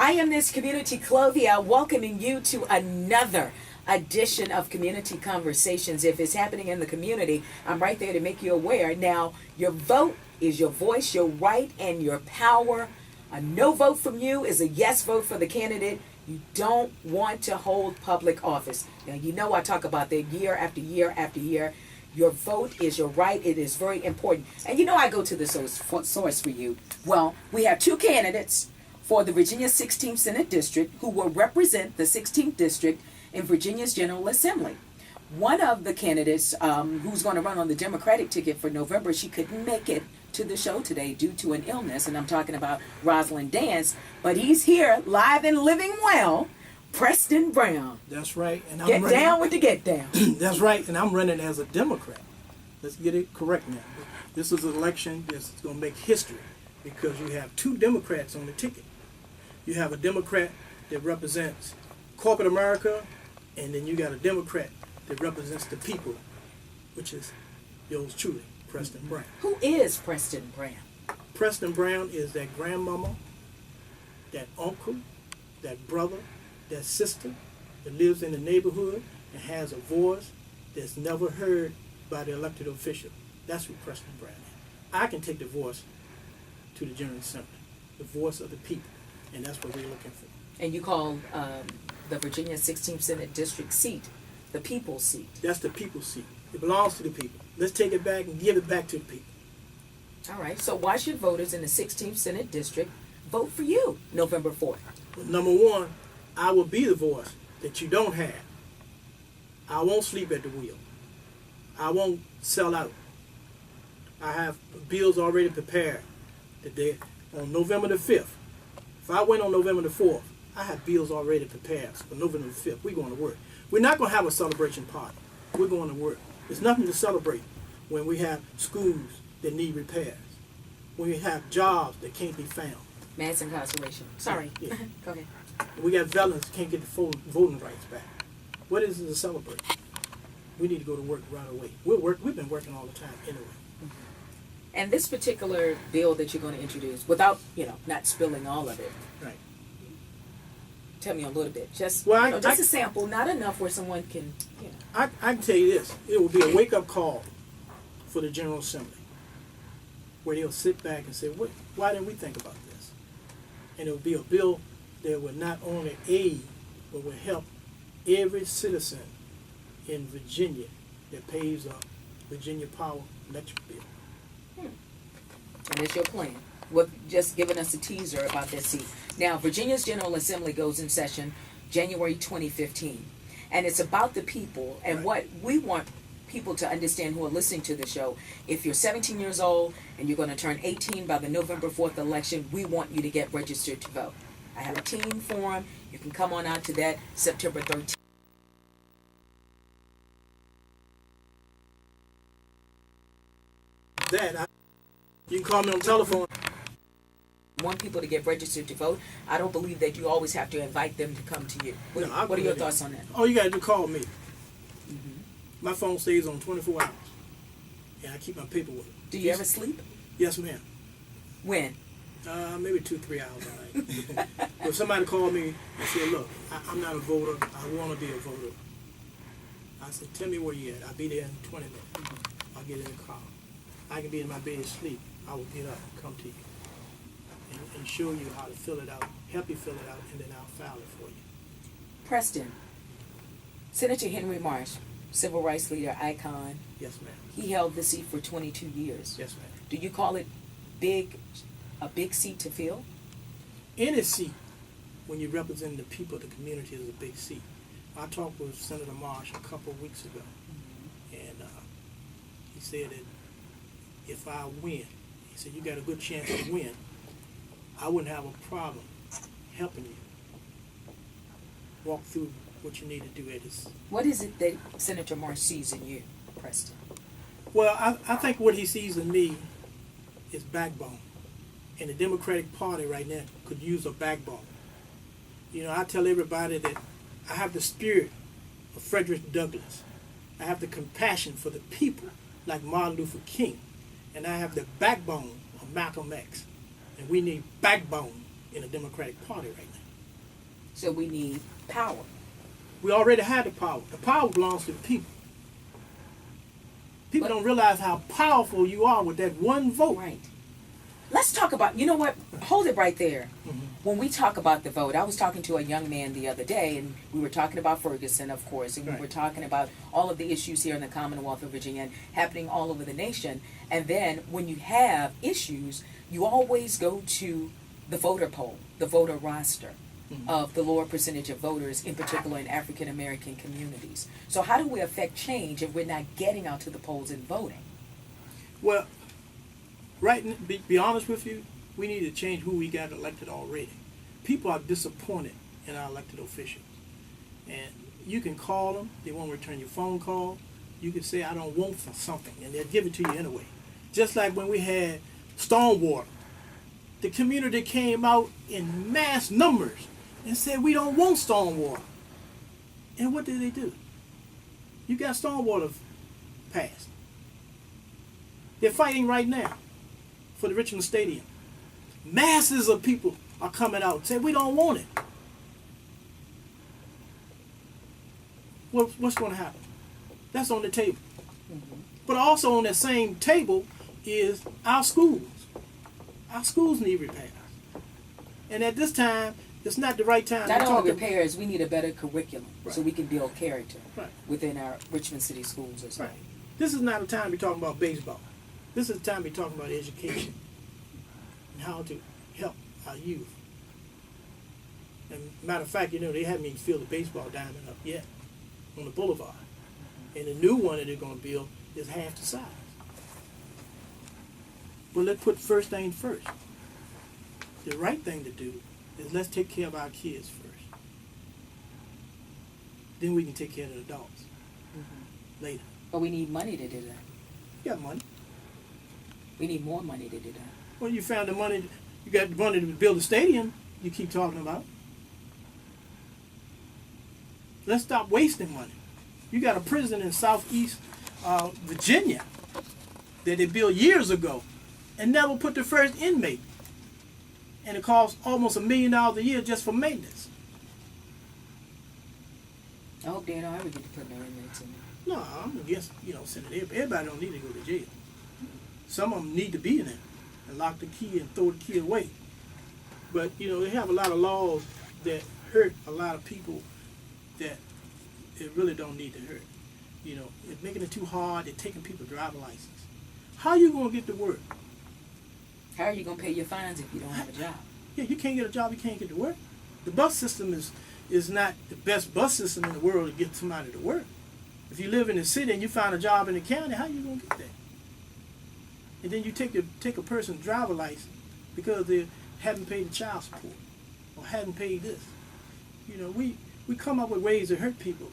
Lioness Community Clovia welcoming you to another edition of Community Conversations. If it's happening in the community, I'm right there to make you aware. Now, your vote is your voice, your right, and your power. A no vote from you is a yes vote for the candidate you don't want to hold public office. Now, you know I talk about that year after year after year. Your vote is your right. It is very important. And you know I go to the source for you. Well, we have two candidates for the Virginia 16th Senate District who will represent the 16th District in Virginia's General Assembly. One of the candidates who's going to run on the Democratic ticket for November, she couldn't make it to the show today due to an illness, and I'm talking about Rosalind Dance, but he's here live and living well, Preston Brown. That's right. And I'm running, down with the get down. That's right, and I'm running as a Democrat. Let's get it correct now. This is an election that's going to make history because you have two Democrats on the ticket. You have a Democrat that represents corporate America, and then you got a Democrat that represents the people, which is yours truly, Preston Brown. Who is Preston Brown? Preston Brown is that grandmama, that uncle, that brother, that sister that lives in the neighborhood and has a voice that's never heard by the elected official. That's who Preston Brown is. I can take the voice to the General Assembly, the voice of the people, and that's what we're looking for. And you call the Virginia 16th Senate District seat the people's seat. That's the people's seat. It belongs to the people. Let's take it back and give it back to the people. All right. So why should voters in the 16th Senate District vote for you November 4th? Well, number one, I will be the voice that you don't have. I won't sleep at the wheel. I won't sell out. I have bills already prepared today on November the 5th. If I win on November the 4th, I have bills already prepared for November the 5th. We're going to work. We're not going to have a celebration party. We're going to work. There's nothing to celebrate when we have schools that need repairs, when we have jobs that can't be found. Mass incarceration. Sorry. Yeah. Go ahead. We got veterans that can't get the voting rights back. What is it to celebrate? We need to go to work right away. We've been working all the time anyway. Mm-hmm. And this particular bill that you're going to introduce, without, not spilling all of it. Right. Tell me a little bit. Just a sample, not enough where someone can, I can tell you this. It will be a wake-up call for the General Assembly where they'll sit back and say, why didn't we think about this? And it will be a bill that will not only aid, but will help every citizen in Virginia that pays a Virginia Power electric bill. And that's your plan. With just giving us a teaser about that seat. Now, Virginia's General Assembly goes in session January 2015. And it's about the people and what we want people to understand who are listening to the show. If you're 17 years old and you're going to turn 18 by the November 4th election, we want you to get registered to vote. I have a teen forum. You can come on out to that September 13th. You can call me on telephone. Want people to get registered to vote. I don't believe that you always have to invite them to come to you. What are your thoughts on that? All you got to do is call me. Mm-hmm. My phone stays on 24 hours. And I keep my paperwork. Do you ever sleep? Yes, ma'am. When? Maybe 2-3 hours a night. If somebody called me and said, look, I'm not a voter. I want to be a voter. I said, tell me where you at. I'll be there in 20 minutes. Mm-hmm. I'll get in the car. I can be in my bed asleep. I will get up and come to you and show you how to fill it out, help you fill it out, and then I'll file it for you. Preston, Senator Henry Marsh, civil rights leader, icon. Yes, ma'am. He held the seat for 22 years. Yes, ma'am. Do you call it a big seat to fill? Any seat, when you represent the people of the community, is a big seat. I talked with Senator Marsh a couple of weeks ago, and he said that if I win, he said, you got a good chance to win. I wouldn't have a problem helping you walk through what you need to do at this. What is it that Senator Marsh sees in you, Preston? Well, I think what he sees in me is backbone. And the Democratic Party right now could use a backbone. I tell everybody that I have the spirit of Frederick Douglass. I have the compassion for the people like Martin Luther King. And I have the backbone of Malcolm X. And we need backbone in the Democratic Party right now. So we need power. We already had the power. The power belongs to the people. People don't realize how powerful you are with that one vote. Right. Let's talk about, you know what, hold it right there. Mm-hmm. When we talk about the vote, I was talking to a young man the other day, and we were talking about Ferguson, of course, and we were talking about all of the issues here in the Commonwealth of Virginia and happening all over the nation. And then when you have issues, you always go to the voter poll, the voter roster of the lower percentage of voters, in particular in African American communities. So how do we affect change if we're not getting out to the polls and voting? Well, be honest with you, we need to change who we got elected already. People are disappointed in our elected officials. And you can call them, they won't return your phone call. You can say, I don't want something, and they'll give it to you anyway. Just like when we had Stormwater. The community came out in mass numbers and said, we don't want stormwater. And what did they do? You got stormwater passed. They're fighting right now for the Richmond Stadium. Masses of people are coming out and saying, we don't want it. What's going to happen? That's on the table. But also on that same table is our schools. Our schools need repairs. And at this time, it's not the right time Not to only talk repairs, we need a better curriculum so Right. we can build character Right. within our Richmond City schools as well. Right. This is not a time to be talking about baseball. This is a time to be talking about education and how to help our youth. And matter of fact, they haven't even filled the baseball diamond up yet on the boulevard. And the new one that they're going to build is half the size. But let's put first thing first. The right thing to do is let's take care of our kids first. Then we can take care of the adults later. But we need money to do that. You got money. We need more money to do that. Well, you found the money. You got the money to build a stadium you keep talking about. Let's stop wasting money. You got a prison in southeast Virginia that they built years ago and never put the first inmate. And it costs almost $1 million a year just for maintenance. I hope they don't ever get to put no inmates in there. No, I'm against, sending everybody don't need to go to jail. Some of them need to be in there and lock the key and throw the key away. But, they have a lot of laws that hurt a lot of people that it really don't need to hurt. It's making it too hard. They're taking people's driver's license. How are you going to get to work? How are you going to pay your fines if you don't have a job? Yeah, you can't get a job, you can't get to work. The bus system is not the best bus system in the world to get somebody to work. If you live in the city and you find a job in the county, how are you going to get there? And then you take a person's driver's license because they haven't paid the child support or hadn't paid this. We come up with ways to hurt people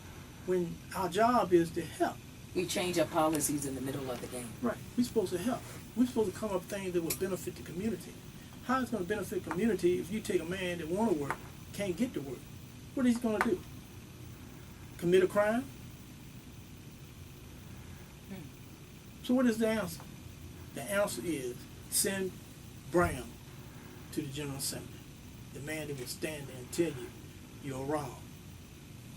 when our job is to help. We change our policies in the middle of the game. Right. We're supposed to help. We're supposed to come up with things that will benefit the community. How is it going to benefit the community if you take a man that want to work, can't get to work? What is he going to do? Commit a crime? So what is the answer? The answer is send Brown to the General Assembly. The man that will stand there and tell you you're wrong.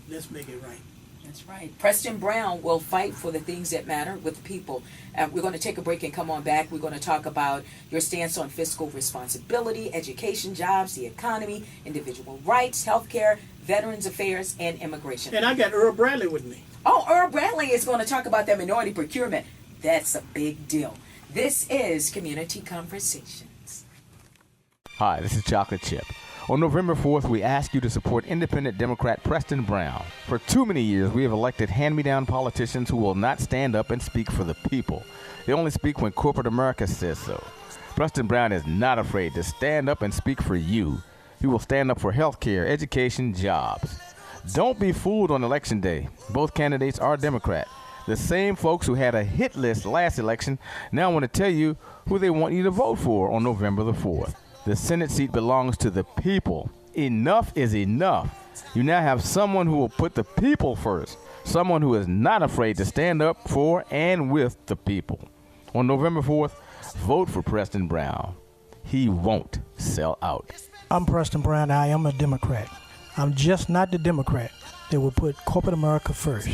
Let's make it right. That's right. Preston Brown will fight for the things that matter with the people. We're going to take a break and come on back. We're going to talk about your stance on fiscal responsibility, education, jobs, the economy, individual rights, healthcare, veterans affairs, and immigration. And I got Earl Bradley with me. Oh, Earl Bradley is going to talk about that minority procurement. That's a big deal. This is Community Conversations. Hi, this is Chocolate Chip. On November 4th, we ask you to support independent Democrat Preston Brown. For too many years, we have elected hand-me-down politicians who will not stand up and speak for the people. They only speak when corporate America says so. Preston Brown is not afraid to stand up and speak for you. He will stand up for health care, education, jobs. Don't be fooled on Election Day. Both candidates are Democrat. The same folks who had a hit list last election now want to tell you who they want you to vote for on November the 4th. The Senate seat belongs to the people. Enough is enough. You now have someone who will put the people first. Someone who is not afraid to stand up for and with the people. On November 4th, vote for Preston Brown. He won't sell out. I'm Preston Brown. I am a Democrat. I'm just not the Democrat that will put corporate America first.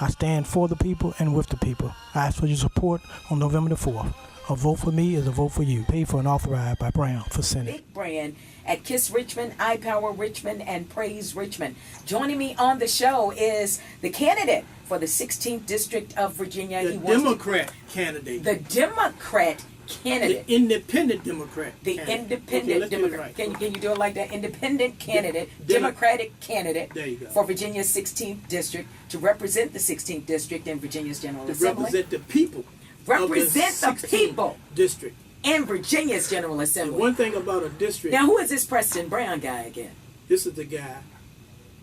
I stand for the people and with the people. I ask for your support on November the 4th. A vote for me is a vote for you. Paid for and authorized by Brown for Senate. Big brand at Kiss Richmond, I Power Richmond, and Praise Richmond. Joining me on the show is the candidate for the 16th District of Virginia. The Democrat candidate. The Democrat candidate. The independent Democrat. The candidate. independent Okay, Democrat. right. Can you do it like that? Independent candidate, Demo- Democratic candidate There you go. for Virginia's 16th District to represent the 16th District in Virginia's General To Assembly. represent the people. Represent the of the 16th people district. in Virginia's General And Assembly. one thing about a district, Now, who is this Preston Brown guy again? this is the guy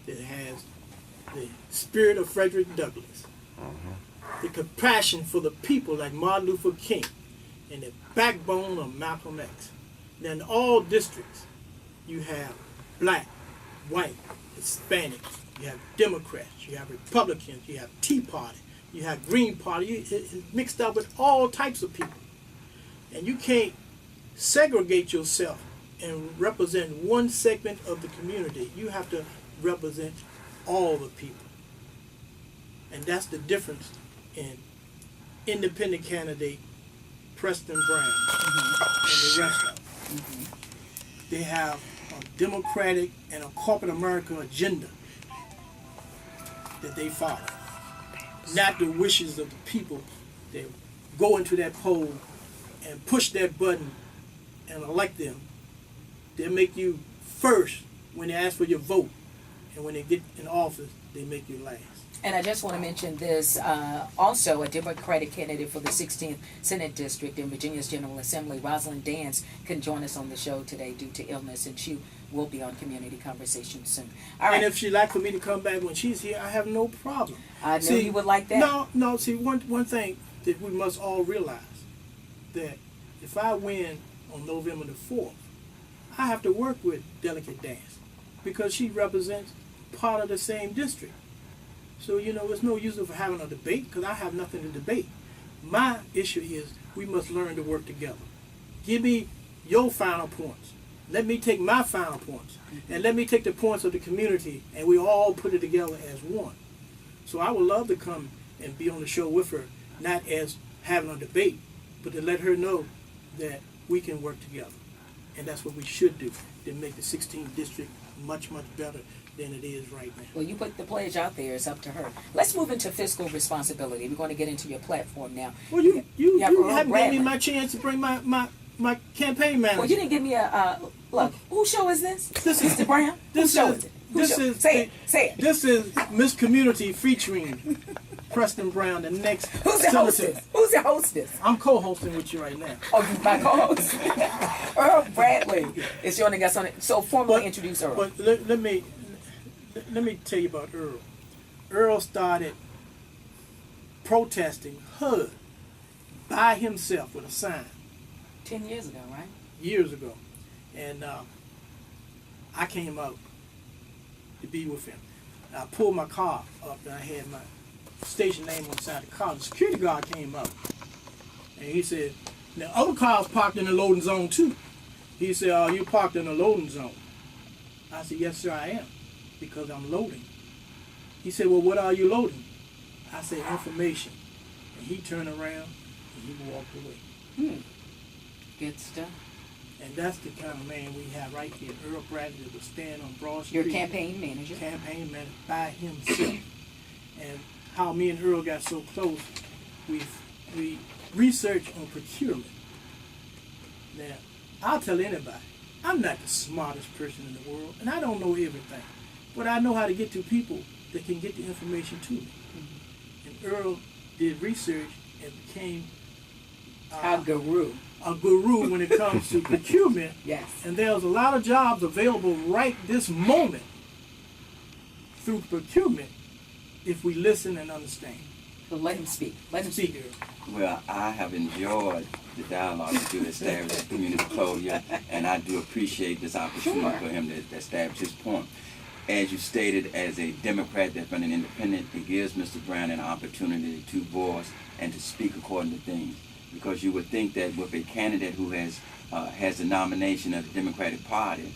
that has the spirit of Frederick Douglass, the compassion for the people like Martin Luther King, and the backbone of Malcolm X. Now, in all districts, you have black, white, Hispanic, you have Democrats, you have Republicans, you have Tea Party, you have Green Party. It's mixed up with all types of people. And you can't segregate yourself and represent one segment of the community. You have to represent all the people. And that's the difference in independent candidate Preston Brown and the rest of them. They have a democratic and a corporate America agenda that they follow. Not the wishes of the people that go into that poll and push that button and elect them. They make you first when they ask for your vote, and when they get in office, they make you last. And I just want to mention this, also a Democratic candidate for the 16th Senate District in Virginia's General Assembly, Rosalind Dance, can join us on the show today due to illness, and she will be on Community Conversation soon. All right. And if she'd like for me to come back when she's here, I have no problem. I know you would like that. No, see, one thing that we must all realize, that if I win on November the 4th, I have to work with Delegate Dance because she represents part of the same district. So, there's no use of having a debate because I have nothing to debate. My issue is we must learn to work together. Give me your final points. Let me take my final points. And let me take the points of the community, and we all put it together as one. So I would love to come and be on the show with her, not as having a debate, but to let her know that we can work together. And that's what we should do to make the 16th district much, much better than it is right now. Well, you put the pledge out there. It's up to her. Let's move into fiscal responsibility. We're going to get into your platform now. Well, you have Earl haven't given me Bradley. my chance to bring my campaign manager. Well, you didn't give me a look. Whose show is this? This is- Mr. Brown. Whose show is it? Whose show? Say it. This is Miss Community featuring Preston Brown, the next Who's the senator. hostess? Who's the hostess? I'm co-hosting with you right now. Oh, you my co-host. Earl Bradley is joining us on it. So formally introduce Earl. But let me tell you about Earl. Earl started protesting HUD by himself with a sign 10 years ago, right? years ago, and I came out to be with him. I pulled my car up and I had my station name on the side of the car. The security guard came up and he said, "Now other cars parked in the loading zone too." He said, "Are you parked in the loading zone?" I said, "Yes, sir, I am, because I'm loading." He said, "Well, what are you loading?" I said, "Information." And he turned around and he walked away. Good stuff. And that's the kind of man we have right here. Earl Bradley will stand on Broad Street. Your campaign manager. Campaign manager by himself. And how me and Earl got so close, we researched on procurement. Now, I'll tell anybody, I'm not the smartest person in the world, and I don't know everything. But I know how to get to people that can get the information to me. And Earl did research and became Our guru. a guru when it comes to procurement. Yes. And there's a lot of jobs available right this moment through procurement if we listen and understand. Well, let him speak. Let him speak. Earl. Well, I have enjoyed the dialogue that you established at Community Closure, and I do appreciate this opportunity for him to establish his point. As you stated, as a Democrat that's been an independent, it gives Mr. Brown an opportunity to voice and to speak according to things. because you would think that with a candidate who has the nomination of the Democratic Party,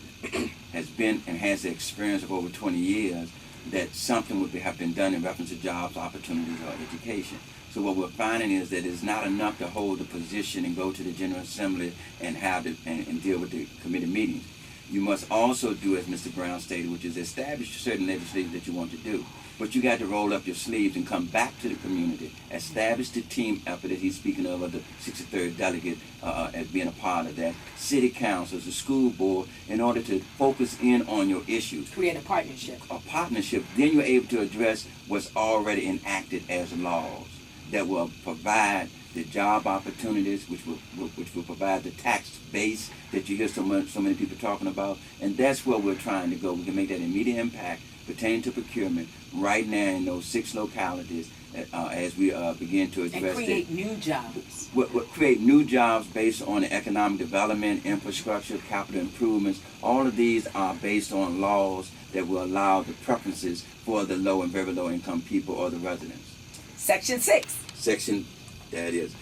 has been and has the experience of over 20 years, that something would have been done in reference to jobs, opportunities, or education. So what we're finding is that it's not enough to hold the position and go to the General Assembly and and deal with the committee meetings. You must also do, as Mr. Brown stated, which is establish certain legislation that you want to do. But you got to roll up your sleeves and come back to the community, establish the team effort that he's speaking of the 63rd delegate as being a part of that, city councils, the school board, in order to focus in on your issues. Create a partnership. A partnership. Then you're able to address what's already enacted as laws that will provide the job opportunities, which will provide the tax base that you hear so many people talking about. And that's where we're trying to go. We can make that immediate impact pertaining to procurement right now in those 6 localities as we begin to address and create new jobs. We'll create new jobs based on the economic development, infrastructure, capital improvements. All of these are based on laws that will allow the preferences for the low and very low income people or the residents. Section 6. Section, that is.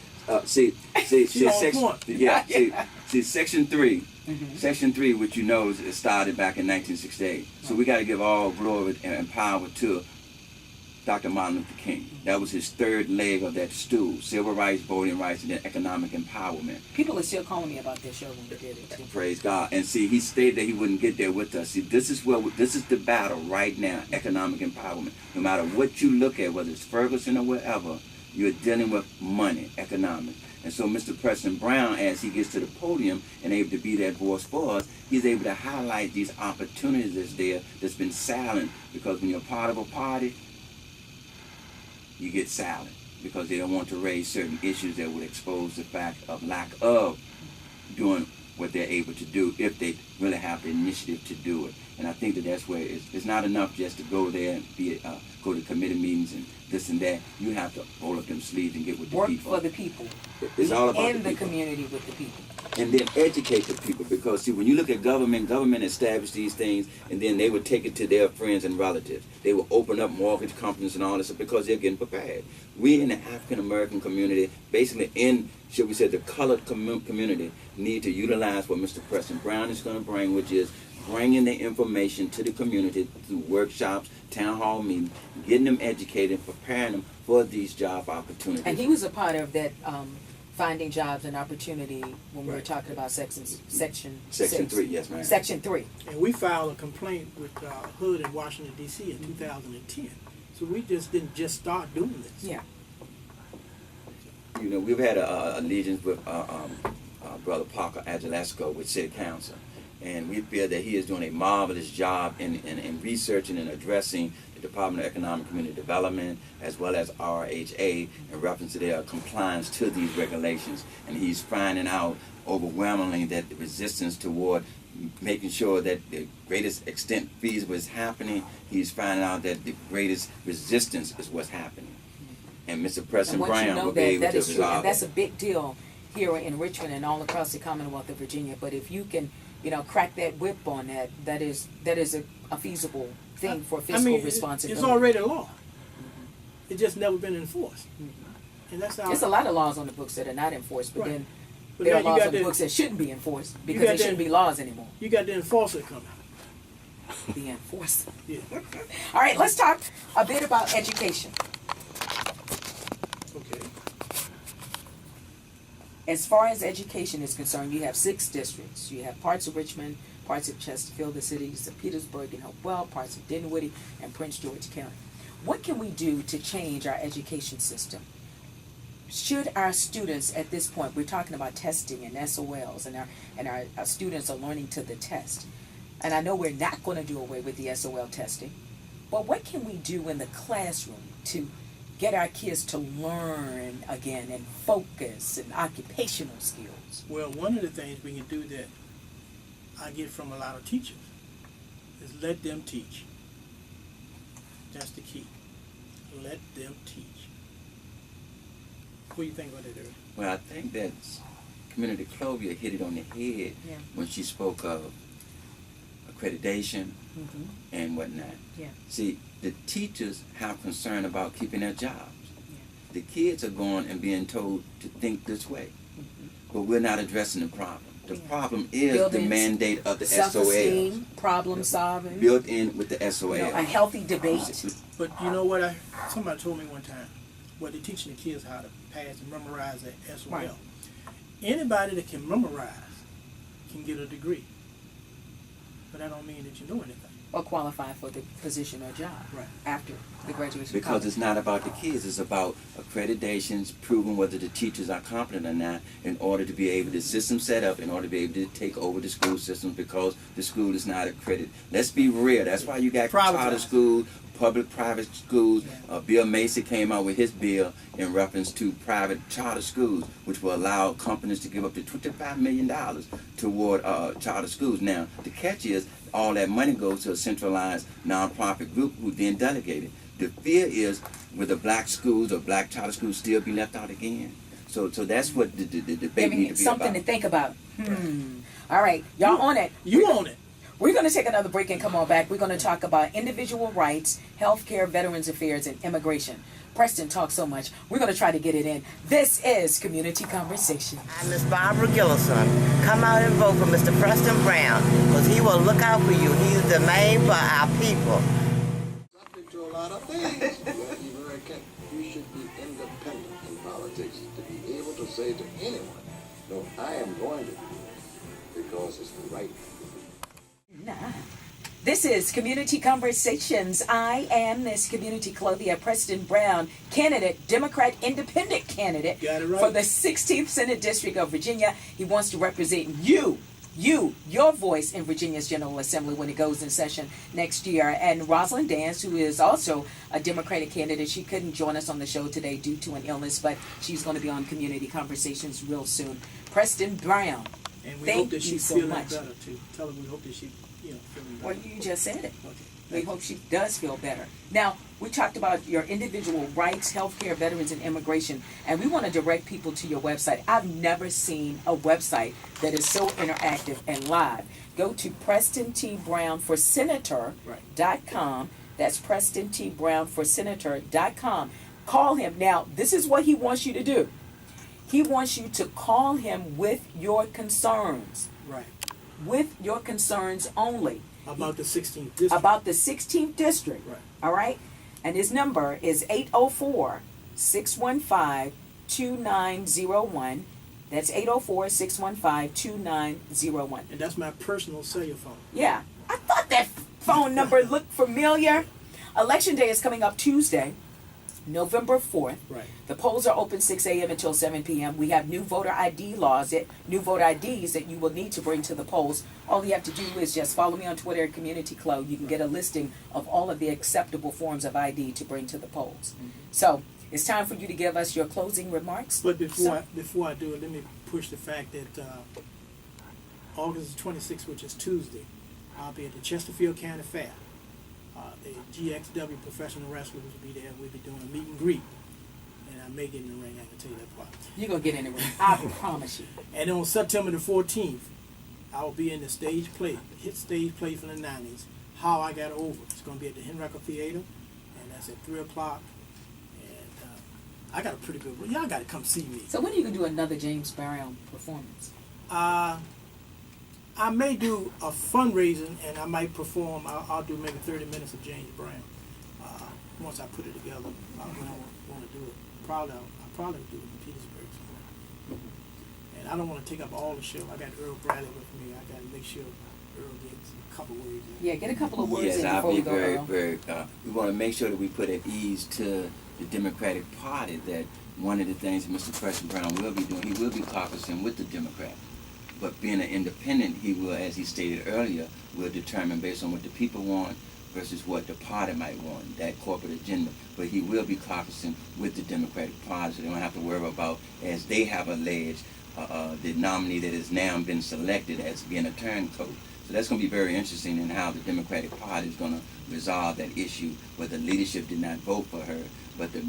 Section 3. Section 3, which you know is started back in 1968. So we got to give all glory and power to Dr. Martin Luther King. That was his 3rd leg of that stool: civil rights, voting rights, and then economic empowerment. People are still calling me about this show when we did it too. Praise God. And see, he stated that he wouldn't get there with us. See, this is the battle right now: economic empowerment. No matter what you look at, whether it's Ferguson or wherever, you're dealing with money, economics. And so Mr. Preston Brown, as he gets to the podium and able to be that voice for us, he's able to highlight these opportunities that's there that's been silent. Because when you're part of a party, you get silent because they don't want to raise certain issues that would expose the fact of lack of doing what they're able to do if they really have the initiative to do it. And I think that's where it's not enough just to go there and go to committee meetings and this and that. You have to roll up them sleeves and get with the people. Work for the people. It's all about in the community with the people. And then educate the people, because see, when you look at government established these things, and then they would take it to their friends and relatives. They will open up mortgage companies and all this because they're getting prepared. We in the African American community, basically in, should we say, the colored community, need to utilize what Mr. Preston Brown is going to bring, which is bringing the information to the community through workshops, town hall meetings, getting them educated, preparing them for these job opportunities. And he was a part of that finding jobs and opportunity when we were talking about section 3, yes, ma'am. Section 3. And we filed a complaint with HUD in Washington, D.C. in 2010. So we just didn't just start doing this. Yeah. You know, we've had allegiance with Brother Parker Agilesco with City Council. And we feel that he is doing a marvelous job in researching and addressing the Department of Economic Community Development as well as RHA in reference to their compliance to these regulations. And he's finding out overwhelmingly that the resistance toward making sure that the greatest extent feasible is happening, he's finding out that the greatest resistance is what's happening. And Mr. Preston Brown will be able to resolve and that's a big deal here in Richmond and all across the Commonwealth of Virginia. But if you can, crack that whip on that, that is a feasible thing for fiscal responsibility. It's already a law. It's just never been enforced. And that's how. There's a lot of laws on the books that are not enforced, but then But there now are you laws got on the the- books that shouldn't be enforced because got they shouldn't the- be laws anymore. You got the enforcer coming. The enforcer. Yeah. All right, let's talk a bit about education. Okay. As far as education is concerned, you have 6 districts. You have parts of Richmond, parts of Chesterfield, the cities of Petersburg and Hopewell, parts of Dinwiddie, and Prince George County. What can we do to change our education system? Should our students at this point, we're talking about testing and SOLs, and our students are learning to the test. And I know we're not going to do away with the SOL testing, but what can we do in the classroom to get our kids to learn again and focus and occupational skills? Well, one of the things we can do that I get from a lot of teachers is let them teach. That's the key. Let them teach. What do you think about that, Eric? Well, I think that Community Clovia hit it on the head when she spoke of accreditation and whatnot. Yeah. See, the teachers have concern about keeping their jobs. the kids are going and being told to think this way. But we're not addressing the problem. The problem is Building the mandate of the self-esteem, SOL. problem solving, Built in with the SOL. a healthy debate. But you know what? Somebody told me one time, well, they're teaching the kids how to pass and memorize that SOL. Right. Anybody that can memorize can get a degree. But that don't mean that you know anything. Or qualify for the position or job Right. after the graduation. of Because college. it's not about the kids, it's about accreditations, proving whether the teachers are competent or not in order to be able to system set up, in order to be able to take over the school system because the school is not accredited. Let's be real. That's why you got charter schools, public-private schools. Bill Macy came out with his bill in reference to private charter schools, which will allow companies to give up to $25 million toward charter schools. Now, the catch is all that money goes to a centralized nonprofit group who then delegate it. The fear is, will the black schools or black charter schools still be left out again? So that's what the debate needs to be something about. to think about. All right, y'all on it. You own it. We're going to take another break and come on back. We're going to talk about individual rights, healthcare, veterans affairs, and immigration. Preston talks so much. We're going to try to get it in. This is Community Conversation. I'm Miss Barbara Gillison. Come out and vote for Mr. Preston Brown, because he will look out for you. He's the man for our people. Subject to a lot of things. You should be independent in politics to be able to say to anyone, no, I am going to do it because it's the right thing. This is Community Conversations. I am Miss Community Clothia Preston Brown, candidate, Democrat independent candidate Got it right. for the 16th Senate District of Virginia. He wants to represent you, your voice in Virginia's General Assembly when it goes in session next year. And Rosalind Dance, who is also a Democratic candidate, she couldn't join us on the show today due to an illness, but she's going to be on Community Conversations real soon. Preston Brown, And we thank hope that you she's so feeling much. better too. Tell her we hope that she, feeling better. Well, you just said it. Okay. We hope she does feel better. Now, we talked about your individual rights, healthcare, veterans, and immigration, and we want to direct people to your website. I've never seen a website that is so interactive and live. Go to PrestonTBrownForSenator.com. That's PrestonTBrownForSenator.com. Call him. Now, this is what he wants you to do. He wants you to call him with your concerns. Right. With your concerns only. About the 16th district. About the 16th district. Right. All right? And his number is 804-615-2901. That's 804-615-2901. And that's my personal cellular phone. Yeah. I thought that phone number looked familiar. Election day is coming up Tuesday, November 4th. Right. The polls are open 6 a.m. until 7 p.m. We have new voter ID laws, new voter IDs that you will need to bring to the polls. All you have to do is just follow me on Twitter at Community Club. You can get a listing of all of the acceptable forms of ID to bring to the polls. So it's time for you to give us your closing remarks. But before I do it, let me push the fact that August 26th, which is Tuesday, I'll be at the Chesterfield County Fair. The GXW professional wrestlers will be there. We'll be doing a meet and greet. And I may get in the ring, I can tell you that part. You're going to get in the ring. I promise you. And on September the 14th, I will be in the stage play, the hit stage play from the 90s, How I Got Over. It's going to be at the Henrico Theater, and that's at 3 o'clock. And I got a pretty good one. Y'all got to come see me. So when are you going to do another James Brown performance? I may do a fundraising, and I might perform. I'll do maybe 30 minutes of James Brown once I put it together. When I want to do it, I'll probably do it in Petersburg somewhere. And I don't want to take up all the show. I got Earl Bradley with me. I got to make sure Earl gets a couple words in. Yeah, get a couple of words Yes, in I'll before be we go, very, Earl. very. We want to make sure that we put at ease to the Democratic Party that one of the things that Mr. Preston Brown will be doing, he will be caucusing with the Democrats. But being an independent, he will, as he stated earlier, will determine based on what the people want versus what the party might want, that corporate agenda. But he will be caucusing with the Democratic Party, so they don't have to worry about, as they have alleged, the nominee that has now been selected as being a turncoat. So that's going to be very interesting in how the Democratic Party is going to resolve that issue, where the leadership did not vote for her, but the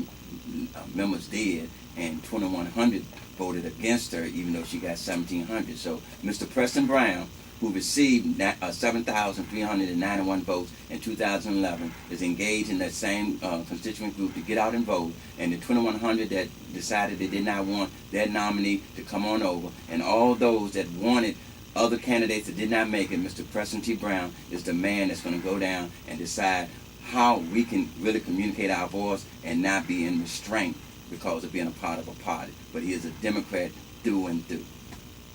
members did, and 2,100 voted against her, even though she got 1,700. So Mr. Preston Brown who received 7,391 votes in 2011, is engaged in that same constituent group to get out and vote, and the 2,100 that decided they did not want their nominee to come on over, and all those that wanted other candidates that did not make it, Mr. Preston T. Brown is the man that's going to go down and decide how we can really communicate our voice and not be in restraint because of being a part of a party. But he is a Democrat through and through.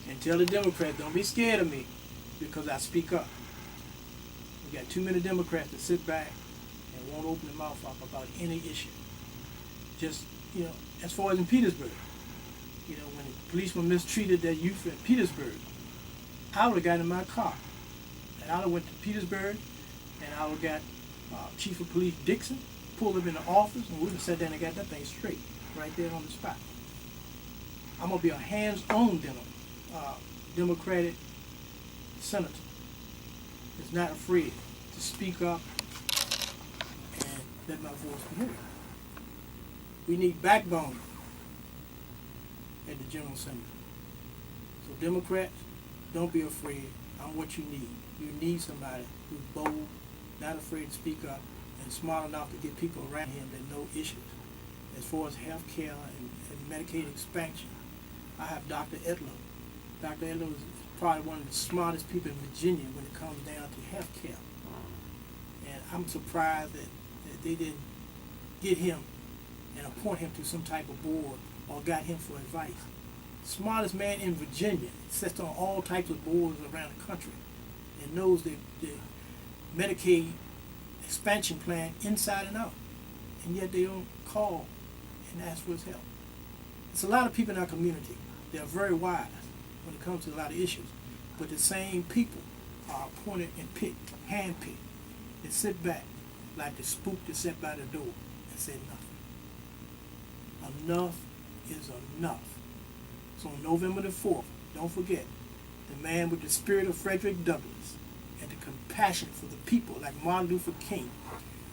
And tell the Democrats, don't be scared of me because I speak up. We got too many Democrats that sit back and won't open their mouth up about any issue. Just, as far as in Petersburg, when the policeman mistreated that youth in Petersburg, I would have gotten in my car and I would have went to Petersburg and I would have got Chief of Police Dixon, pulled him in the office, and we would have sat down and got that thing straight right there on the spot. I'm going to be a hands-on Democratic senator that's not afraid to speak up and let my voice be heard. We need backbone at the General Assembly. So Democrats, don't be afraid. I'm what you need. You need somebody who's bold, not afraid to speak up, and smart enough to get people around him that know issues. As far as health care and Medicaid expansion, I have Dr. Edlow. Dr. Edlow is probably one of the smartest people in Virginia when it comes down to health care. And I'm surprised that they didn't get him and appoint him to some type of board or got him for advice. Smartest man in Virginia, sits on all types of boards around the country and knows the Medicaid expansion plan inside and out. And yet they don't call and ask for his help. There's a lot of people in our community that are very wise when it comes to a lot of issues, but the same people are appointed and picked, handpicked, and sit back like the spook that sat by the door and said nothing. Enough is enough. So on November the 4th, don't forget, the man with the spirit of Frederick Douglass and the compassion for the people like Martin Luther King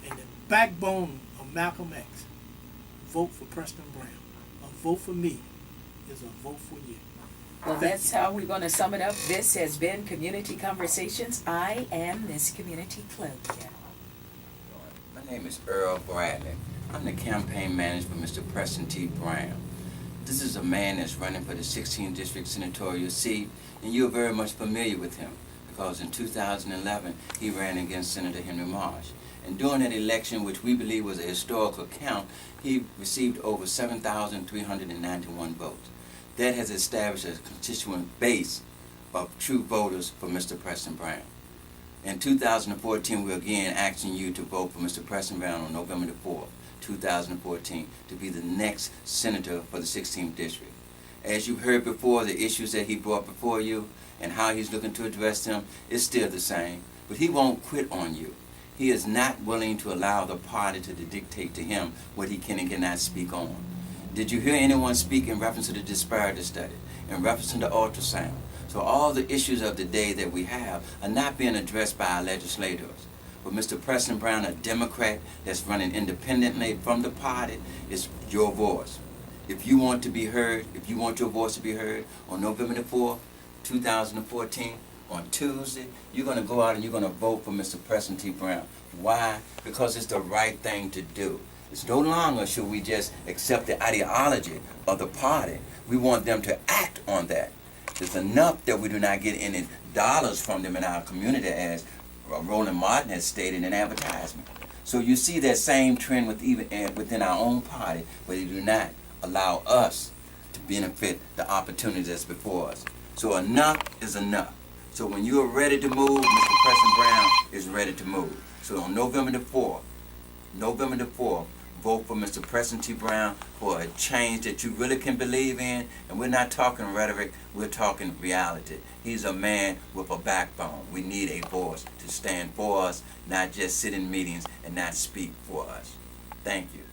and the backbone of Malcolm X, vote for Preston Brown. A vote for me is a vote for you. Well, that's how we're going to sum it up. This has been Community Conversations. I am Miss Community Claudia. My name is Earl Bradley. I'm the campaign manager for Mr. Preston T. Brown. This is a man that's running for the 16th District Senatorial seat, and you're very much familiar with him because in 2011 he ran against Senator Henry Marsh. And during that election, which we believe was a historical count, he received over 7,391 votes. That has established a constituent base of true voters for Mr. Preston Brown. In 2014, we're again asking you to vote for Mr. Preston Brown on November the 4th, 2014, to be the next senator for the 16th District. As you heard before, the issues that he brought before you and how he's looking to address them is still the same, but he won't quit on you. He is not willing to allow the party to dictate to him what he can and cannot speak on. Did you hear anyone speak in reference to the disparity study, in reference to the ultrasound? So all the issues of the day that we have are not being addressed by our legislators. But Mr. Preston Brown, a Democrat that's running independently from the party, is your voice. If you want to be heard, if you want your voice to be heard on November the 4th, 2014, on Tuesday, you're going to go out and you're going to vote for Mr. Preston T. Brown. Why? Because it's the right thing to do. It's no longer should we just accept the ideology of the party. We want them to act on that. It's enough that we do not get any dollars from them in our community, as Roland Martin has stated in advertisement. So you see that same trend within our own party, where they do not allow us to benefit the opportunities that's before us. So enough is enough. So when you are ready to move, Mr. Preston Brown is ready to move. So on November the 4th, vote for Mr. Preston T. Brown for a change that you really can believe in. And we're not talking rhetoric, we're talking reality. He's a man with a backbone. We need a voice to stand for us, not just sit in meetings and not speak for us. Thank you.